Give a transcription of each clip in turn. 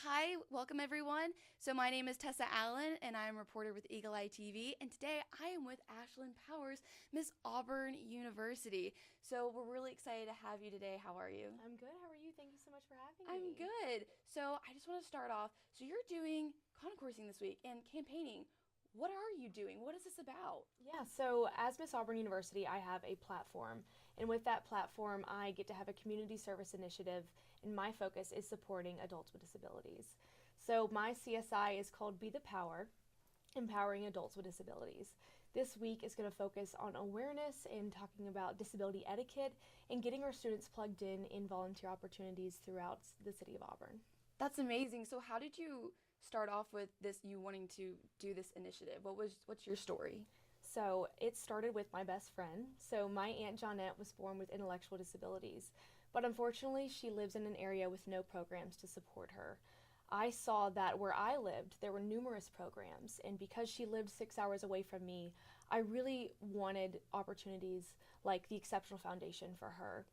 Hi, welcome everyone. So my name is Tessa Allen and I'm a reporter with EETV, and today I am with Ashlyn Powers, Miss Auburn University. So we're really excited to have you today. How are you? I'm good. How are you? Thank you so much for having I'm me. good. So I just want to start off. So you're doing concoursing this week and campaigning. What are you doing? What is this about? Yeah, so as Miss Auburn University, I have a platform. And with that platform, I get to have a community service initiative, and my focus is supporting adults with disabilities. So my CSI is called Be the Power, Empowering Adults with Disabilities. This week is going to focus on awareness and talking about disability etiquette and getting our students plugged in volunteer opportunities throughout the city of Auburn. That's amazing. So how did you start off with this, you wanting to do this initiative? What's your story? So it started with my best friend. So my Aunt Johnette was born with intellectual disabilities, but unfortunately, she lives in an area with no programs to support her. I saw that where I lived, there were numerous programs, and because she lived 6 hours away from me, I really wanted opportunities like the Exceptional Foundation for her.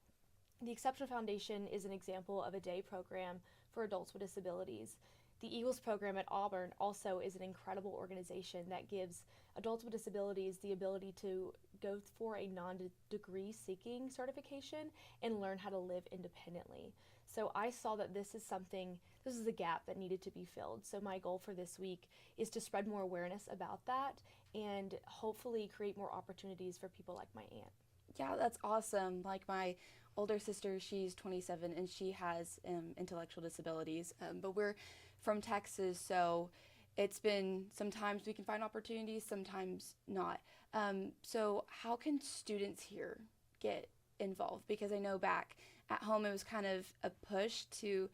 The Exceptional Foundation is an example of a day program for adults with disabilities. The Eagles program at Auburn also is an incredible organization that gives adults with disabilities the ability to go for a non-degree seeking certification and learn how to live independently. So I saw that this is a gap that needed to be filled. So my goal for this week is to spread more awareness about that and hopefully create more opportunities for people like my aunt. Yeah, that's awesome. Like my older sister, she's 27 and she has intellectual disabilities. But we're from Texas, so it's been sometimes we can find opportunities, sometimes not. So how can students here get involved? Because I know back at home it was kind of a push to,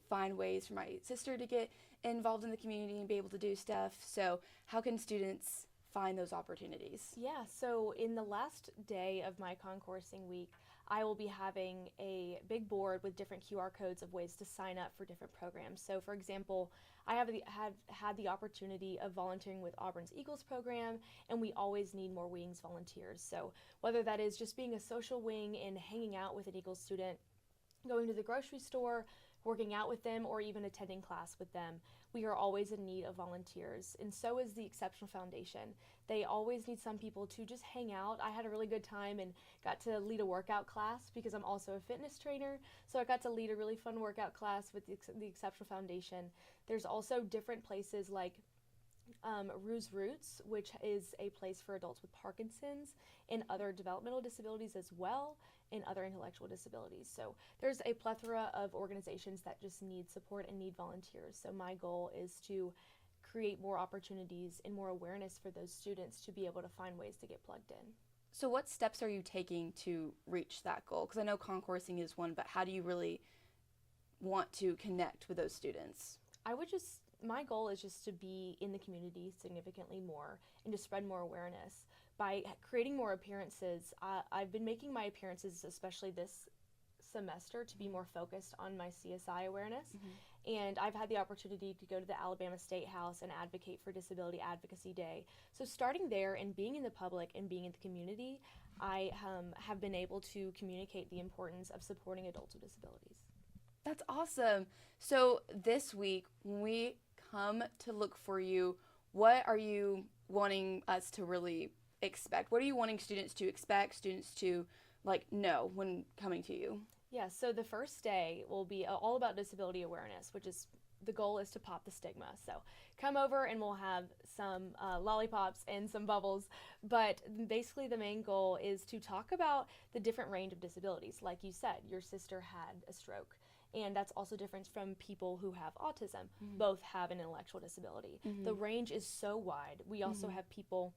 find ways for my sister to get involved in the community and be able to do stuff. So how can students find those opportunities? Yeah, so in the last day of my concoursing week, I will be having a big board with different QR codes of ways to sign up for different programs. So, for example, have had the opportunity of volunteering with Auburn's Eagles program, and we always need more wings volunteers. So, whether that is just being a social wing and hanging out with an Eagles student, going to the grocery store, working out with them, or even attending class with them. We are always in need of volunteers, and so is the Exceptional Foundation. They always need some people to just hang out. I had a really good time and got to lead a workout class because I'm also a fitness trainer, so I got to lead a really fun workout class with the Exceptional Foundation. There's also different places like Ruse Roots, which is a place for adults with Parkinson's and other developmental disabilities as well, and other intellectual disabilities. So there's a plethora of organizations that just need support and need volunteers. So my goal is to create more opportunities and more awareness for those students to be able to find ways to get plugged in. So what steps are you taking to reach that goal? Because I know concoursing is one, but how do you really want to connect with those students? My goal is just to be in the community significantly more and to spread more awareness by creating more appearances. I've been making my appearances, especially this semester, to be more focused on my CSI awareness. And I've had the opportunity to go to the Alabama State House and advocate for Disability Advocacy Day. So starting there and being in the public and being in the community, I have been able to communicate the importance of supporting adults with disabilities. That's awesome. So this week, when we come to look for you, what are you wanting us to really expect? What are you wanting students to expect, students to know when coming to you? Yeah, so the first day will be all about disability awareness, which is the goal is to pop the stigma. So come over and we'll have some lollipops and some bubbles. But basically, the main goal is to talk about the different range of disabilities. Like you said, your sister had a stroke, and that's also different from people who have autism. Both have an intellectual disability. The range is so wide. We also have people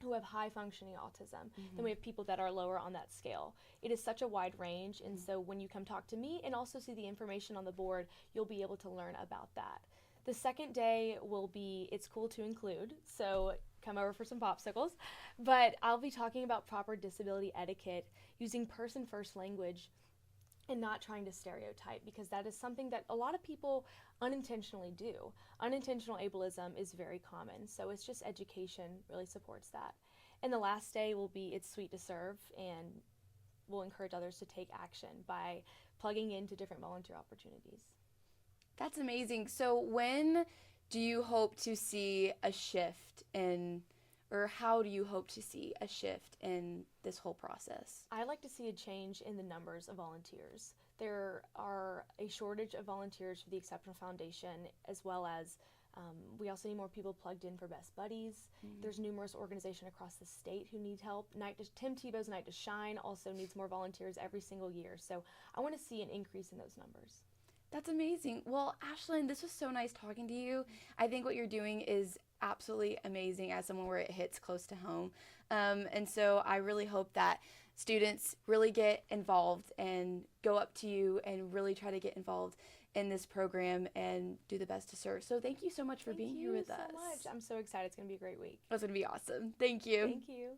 who have high functioning autism. Then we have people that are lower on that scale. It is such a wide range, and so when you come talk to me and also see the information on the board, you'll be able to learn about that. The second day will be It's Cool to Include, so come over for some popsicles. But I'll be talking about proper disability etiquette using person first language and not trying to stereotype, because that is something that a lot of people unintentionally do. Unintentional ableism is very common, so it's just education really supports that. And the last day will be It's Sweet to Serve, and we'll encourage others to take action by plugging into different volunteer opportunities. That's amazing. So when do you hope to see a shift in, or how do you hope to see a shift in this whole process? I like to see a change in the numbers of volunteers. There are a shortage of volunteers for the Exceptional Foundation, as well as we also need more people plugged in for Best Buddies. There's numerous organizations across the state who need help. Tim Tebow's Night to Shine also needs more volunteers every single year. So I want to see an increase in those numbers. That's amazing. Well, Ashlyn, this was so nice talking to you. I think what you're doing is absolutely amazing as someone where it hits close to home. And so I really hope that students really get involved and go up to you and really try to get involved in this program and do the best to serve. So thank you so much for being here with us. Thank you so much. I'm so excited. It's going to be a great week. That's going to be awesome. Thank you. Thank you.